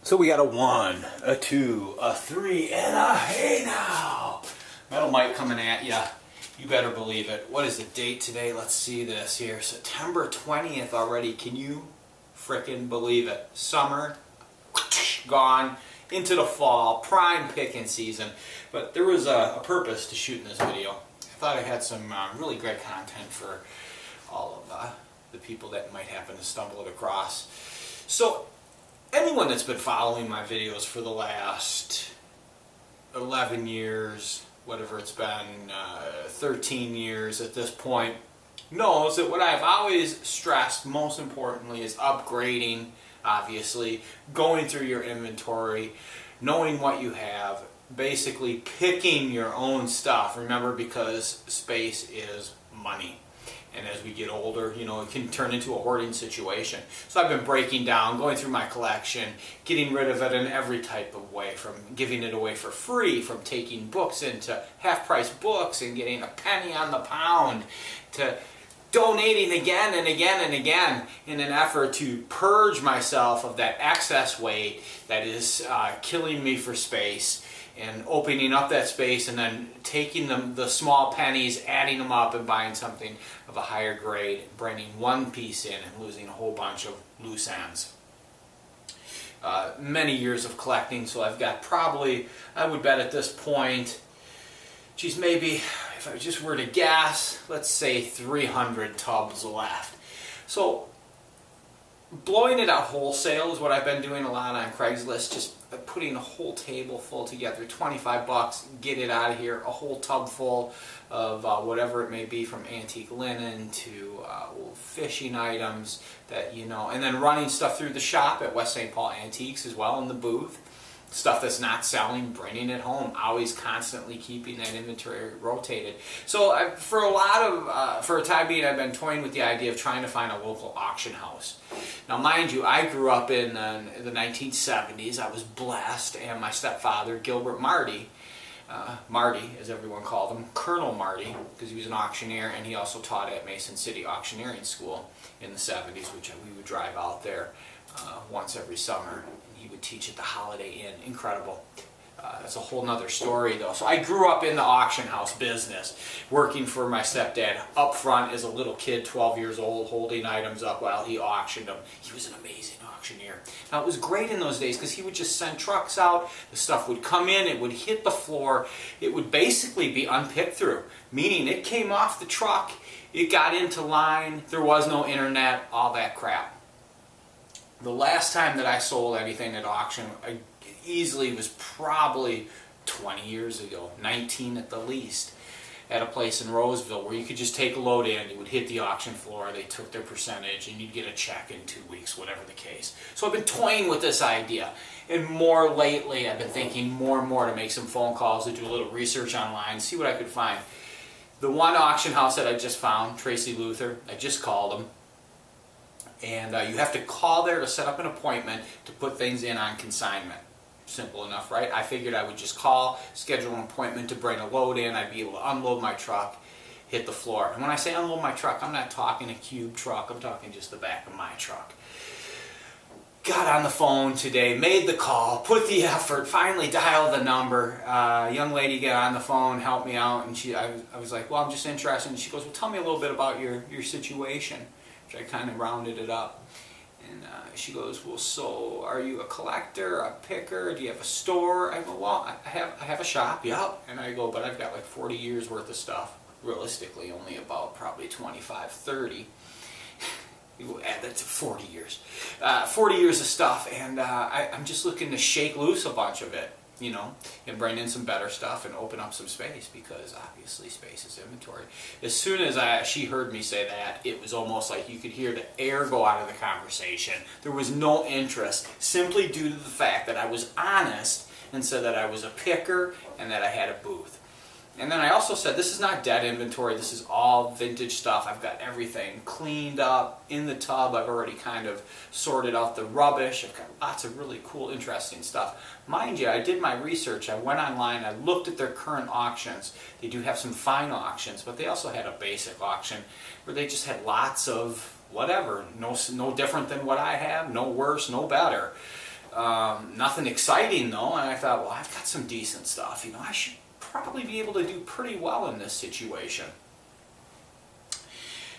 So we got a 1, a 2, a 3, and a hey now! Metal Mike coming at ya. You better believe it. What is the date today? Let's see this here. September 20th already. Can you frickin' believe it? Summer, gone, into the fall, prime picking season. But there was a purpose to shooting this video. I thought I had some really great content for all of the people that might happen to stumble it across. So, anyone that's been following my videos for the last 11 years, whatever it's been, 13 years at this point, knows that what I've always stressed most importantly is upgrading, obviously, going through your inventory, knowing what you have, basically picking your own stuff. Remember, because space is money. And as we get older, you know, it can turn into a hoarding situation. So I've been breaking down, going through my collection, getting rid of it in every type of way, from giving it away for free, from taking books into half-price books and getting a penny on the pound, to donating again and again and again in an effort to purge myself of that excess weight that is killing me for space, and opening up that space and then taking the small pennies, adding them up and buying something of a higher grade, bringing one piece in and losing a whole bunch of loose ends. Many years of collecting, so I've got probably, I would bet at this point, geez, maybe if I just were to guess, let's say 300 tubs left. So blowing it out wholesale is what I've been doing a lot on Craigslist, just putting a whole table full together, 25 bucks, get it out of here, a whole tub full of whatever it may be, from antique linen to old fishing items that, you know, and then running stuff through the shop at West St. Paul Antiques as well in the booth. Stuff that's not selling, bringing it home, always constantly keeping that inventory rotated. So for a time being, I've been toying with the idea of trying to find a local auction house. Now mind you, I grew up in the 1970s. I was blessed, and my stepfather, Gilbert Marty, as everyone called him, Colonel Marty, because he was an auctioneer, and he also taught at Mason City Auctioneering School in the 70s, which we would drive out there once every summer. He would teach at the Holiday Inn. Incredible. That's a whole nother story though. So I grew up in the auction house business, working for my stepdad up front as a little kid, 12 years old, holding items up while he auctioned them. He was an amazing auctioneer. Now it was great in those days because he would just send trucks out, the stuff would come in, it would hit the floor, it would basically be unpicked through, meaning it came off the truck, it got into line, there was no internet, all that crap. The last time that I sold anything at auction, easily was probably 20 years ago, 19 at the least, at a place in Roseville where you could just take a load in, you would hit the auction floor, they took their percentage, and you'd get a check in 2 weeks, whatever the case. So I've been toying with this idea, and more lately I've been thinking more and more to make some phone calls, to do a little research online, see what I could find. The one auction house that I just found, Tracy Luther, I just called them. And you have to call there to set up an appointment to put things in on consignment. Simple enough, right? I figured I would just call, schedule an appointment to bring a load in. I'd be able to unload my truck, hit the floor. And when I say unload my truck, I'm not talking a cube truck. I'm talking just the back of my truck. Got on the phone today, made the call, put the effort, finally dialed the number. Young lady got on the phone, helped me out, and I was like, well, I'm just interested. And she goes, well, tell me a little bit about your situation. I kind of rounded it up, and she goes, well, so are you a collector, a picker, do you have a store? I go, well, I have a shop, yep. And I go, but I've got like 40 years worth of stuff, realistically only about probably 25, 30. You add that to 40 years. 40 years of stuff, and I'm just looking to shake loose a bunch of it, you know, and bring in some better stuff and open up some space, because obviously space is inventory. As soon as she heard me say that, it was almost like you could hear the air go out of the conversation. There was no interest, simply due to the fact that I was honest and said that I was a picker and that I had a booth. And then I also said, this is not dead inventory, this is all vintage stuff. I've got everything cleaned up in the tub. I've already kind of sorted out the rubbish. I've got lots of really cool, interesting stuff. Mind you, I did my research. I went online, I looked at their current auctions. They do have some fine auctions, but they also had a basic auction where they just had lots of whatever, no different than what I have, no worse, no better. Nothing exciting though, and I thought, well, I've got some decent stuff. You know, I should probably be able to do pretty well in this situation.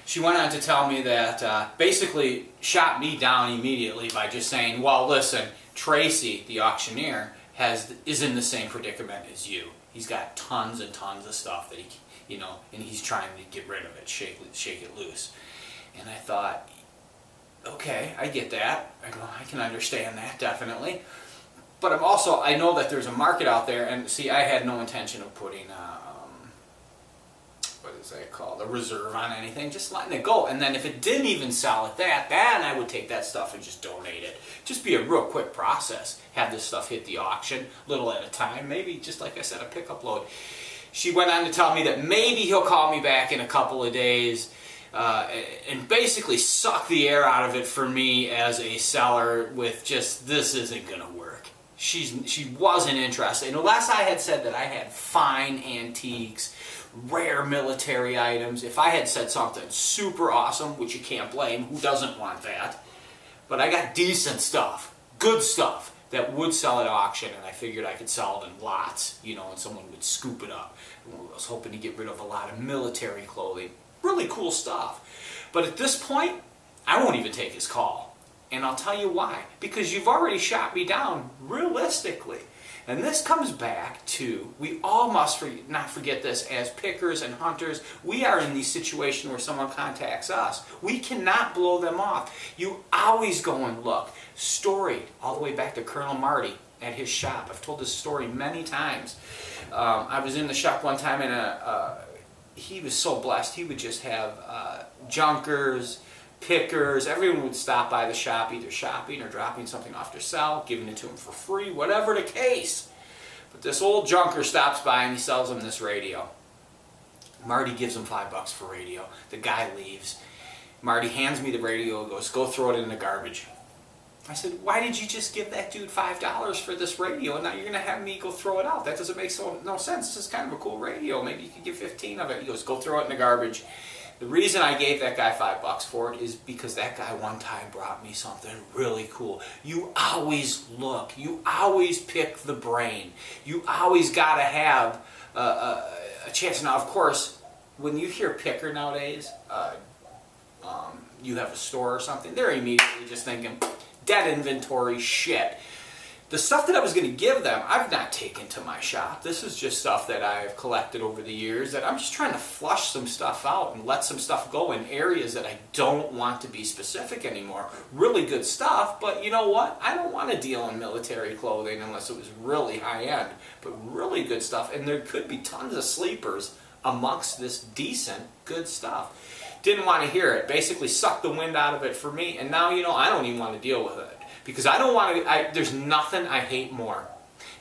She went on to tell me that basically shot me down immediately by just saying, well, listen, Tracy, the auctioneer, is in the same predicament as you. He's got tons and tons of stuff that and he's trying to get rid of it, shake it loose. And I thought, okay, I get that. I can understand that, definitely. But I know that there's a market out there, and see, I had no intention of putting what is that called, a reserve on anything, just letting it go. And then if it didn't even sell at that, then I would take that stuff and just donate it. Just be a real quick process. Have this stuff hit the auction, little at a time, maybe just like I said, a pickup load. She went on to tell me that maybe he'll call me back in a couple of days and basically suck the air out of it for me as a seller with just, this isn't going to work. She wasn't interested. Unless I had said that I had fine antiques, rare military items, if I had said something super awesome, which you can't blame, who doesn't want that? But I got decent stuff, good stuff, that would sell at auction, and I figured I could sell it in lots, and someone would scoop it up. I was hoping to get rid of a lot of military clothing. Really cool stuff. But at this point, I won't even take his call. And I'll tell you why. Because you've already shot me down realistically. And this comes back to, we all must not forget this, as pickers and hunters, we are in the situation where someone contacts us. We cannot blow them off. You always go and look. Storied, all the way back to Colonel Marty at his shop. I've told this story many times. I was in the shop one time, and he was so blessed. He would just have junkers, pickers, everyone would stop by the shop either shopping or dropping something off to sell, giving it to him for free, whatever the case. But this old junker stops by and he sells him this radio. Marty gives him $5 for radio. The guy leaves. Marty hands me the radio and goes, go throw it in the garbage. I said, why did you just give that dude $5 for this radio and now you're going to have me go throw it out? That doesn't make no sense. This is kind of a cool radio. Maybe you could give 15 of it. He goes, go throw it in the garbage. The reason I gave that guy $5 for it is because that guy one time brought me something really cool. You always look. You always pick the brain. You always got to have a chance. Now, of course, when you hear picker nowadays, you have a store or something, they're immediately just thinking, dead inventory shit. The stuff that I was going to give them, I've not taken to my shop. This is just stuff that I've collected over the years that I'm just trying to flush some stuff out and let some stuff go in areas that I don't want to be specific anymore. Really good stuff, but you know what? I don't want to deal in military clothing unless it was really high-end, but really good stuff. And there could be tons of sleepers amongst this decent, good stuff. Didn't want to hear it. Basically sucked the wind out of it for me, and now, I don't even want to deal with it. Because I don't want to, there's nothing I hate more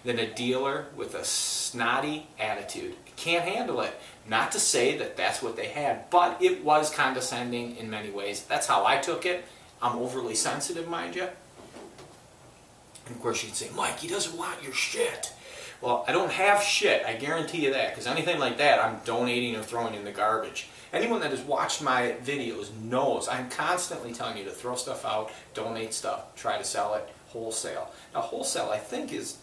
than a dealer with a snotty attitude. I can't handle it. Not to say that that's what they had, but it was condescending in many ways. That's how I took it. I'm overly sensitive, mind you. And of course you'd say, Mike, he doesn't want your shit. Well, I don't have shit, I guarantee you that, because anything like that I'm donating or throwing in the garbage. Anyone that has watched my videos knows I'm constantly telling you to throw stuff out, donate stuff, try to sell it wholesale. Now wholesale I think is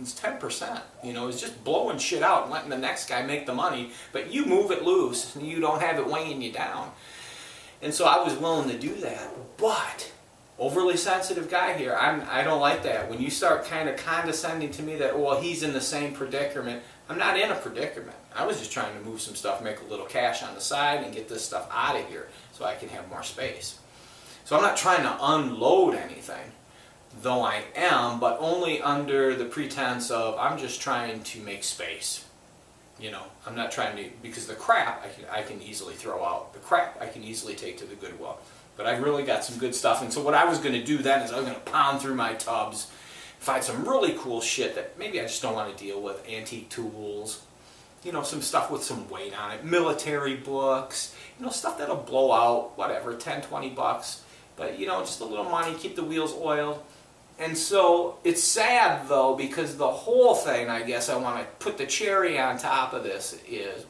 10%, is just blowing shit out and letting the next guy make the money, but you move it loose and you don't have it weighing you down. And so I was willing to do that, but overly sensitive guy here, I don't like that. When you start kind of condescending to me that, well, he's in the same predicament, I'm not in a predicament. I was just trying to move some stuff, make a little cash on the side, and get this stuff out of here so I can have more space. So I'm not trying to unload anything, though I am, but only under the pretense of I'm just trying to make space. I'm not trying to, because the crap I can easily throw out. The crap I can easily take to the Goodwill. But I really got some good stuff, and so what I was going to do then is I was going to pound through my tubs, find some really cool shit that maybe I just don't want to deal with, antique tools, some stuff with some weight on it, military books, stuff that'll blow out, whatever, 10, 20 bucks, but just a little money, keep the wheels oiled. And so it's sad though, because the whole thing, I guess I want to put the cherry on top of this is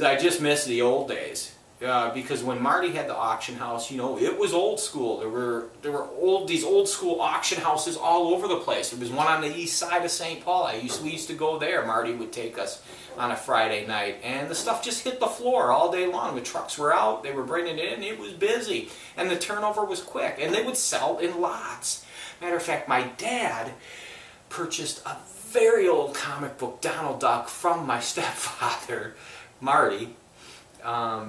I just miss the old days. because when Marty had the auction house, you know, it was old school. There were these old school auction houses all over the place. There was one on the east side of St. Paul. We used to go there. Marty would take us on a Friday night, and the stuff just hit the floor all day long. The trucks were out, they were bringing it in, it was busy, and the turnover was quick, and they would sell in lots. Matter of fact, my dad purchased a very old comic book Donald Duck from my stepfather, Marty,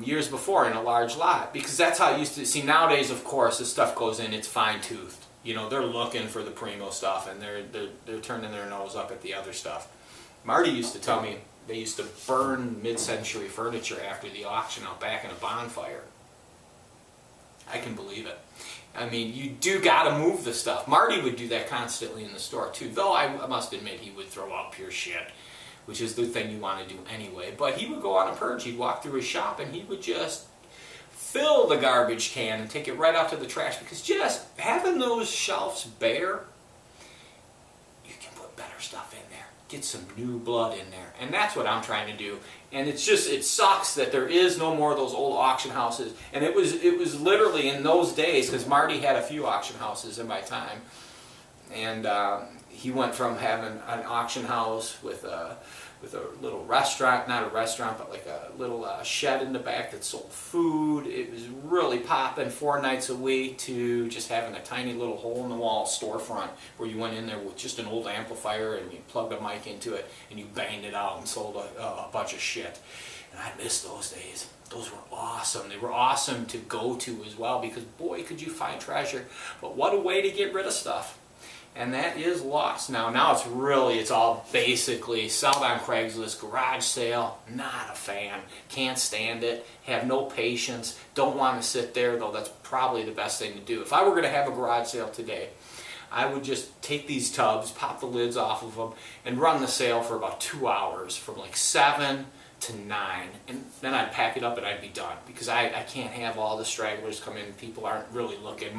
years before in a large lot, because that's how I used to see. Nowadays, of course, this stuff goes in, it's fine-toothed. You know, they're looking for the primo stuff, and they're turning their nose up at the other stuff. Marty used to tell me they used to burn mid-century furniture after the auction out back in a bonfire. I can believe it. I mean, you do gotta move the stuff. Marty would do that constantly in the store too, though I must admit he would throw out pure shit, which is the thing you want to do anyway. But he would go on a purge. He'd walk through his shop and he would just fill the garbage can and take it right out to the trash, because just having those shelves bare, you can put better stuff in there. Get some new blood in there. And that's what I'm trying to do. And it's just, it sucks that there is no more of those old auction houses. And it was literally in those days, because Marty had a few auction houses in my time. And he went from having an auction house with a little restaurant, not a restaurant, but like a little shed in the back that sold food. It was really popping 4 nights a week, to just having a tiny little hole-in-the-wall storefront where you went in there with just an old amplifier and you plugged a mic into it and you banged it out and sold a bunch of shit. And I miss those days. Those were awesome. They were awesome to go to as well, because boy, could you find treasure. But what a way to get rid of stuff. And that is lost. Now it's all basically sold on Craigslist, garage sale. Not a fan. Can't stand it. Have no patience. Don't want to sit there, though that's probably the best thing to do. If I were going to have a garage sale today, I would just take these tubs, pop the lids off of them, and run the sale for about 2 hours, from like 7 to 9. And then I'd pack it up and I'd be done, because I can't have all the stragglers come in. People aren't really looking.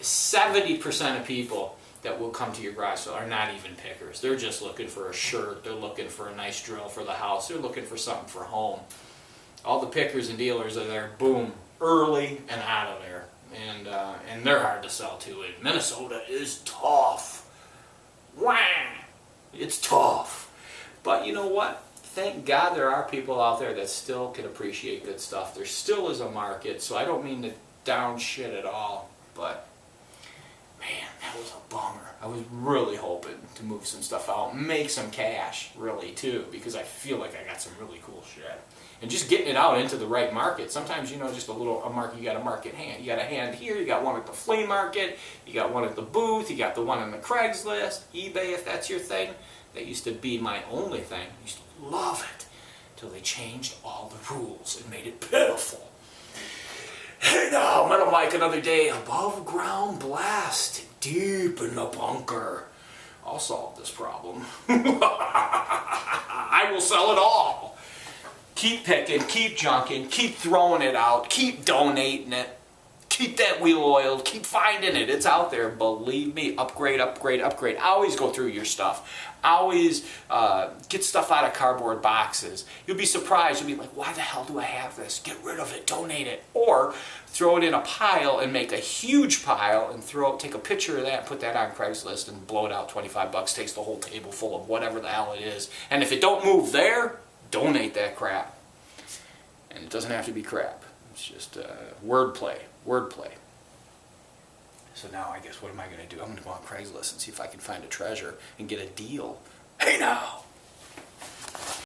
70% of people that will come to your garage sale are not even pickers. They're just looking for a shirt. They're looking for a nice drill for the house. They're looking for something for home. All the pickers and dealers are there, boom, early and out of there. And they're hard to sell to. And Minnesota is tough. Wah! It's tough. But you know what? Thank God there are people out there that still can appreciate good stuff. There still is a market, so I don't mean to down shit at all, but man, that was a bummer. I was really hoping to move some stuff out, make some cash, really, too, because I feel like I got some really cool shit. And just getting it out into the right market. Sometimes, you know, just a market, you got a market hand. You got a hand here, you got one at the flea market, you got one at the booth, you got the one on the Craigslist, eBay, if that's your thing. That used to be my only thing. I used to love it, until they changed all the rules and made it pitiful. Hey now, Metal Mike, another day, above ground blast, deep in the bunker. I'll solve this problem. I will sell it all. Keep picking, keep junking, keep throwing it out, keep donating it, keep that wheel oiled, keep finding it. It's out there, believe me. Upgrade, upgrade, upgrade. Always go through your stuff. Always get stuff out of cardboard boxes. You'll be surprised. You'll be like, why the hell do I have this? Get rid of it, donate it. Or throw it in a pile and make a huge pile and take a picture of that and put that on Craigslist and blow it out. 25 bucks, takes the whole table full of whatever the hell it is. And if it don't move there, donate that crap. And it doesn't have to be crap. It's just wordplay. Wordplay. So now I guess what am I going to do? I'm going to go on Craigslist and see if I can find a treasure and get a deal. Hey now!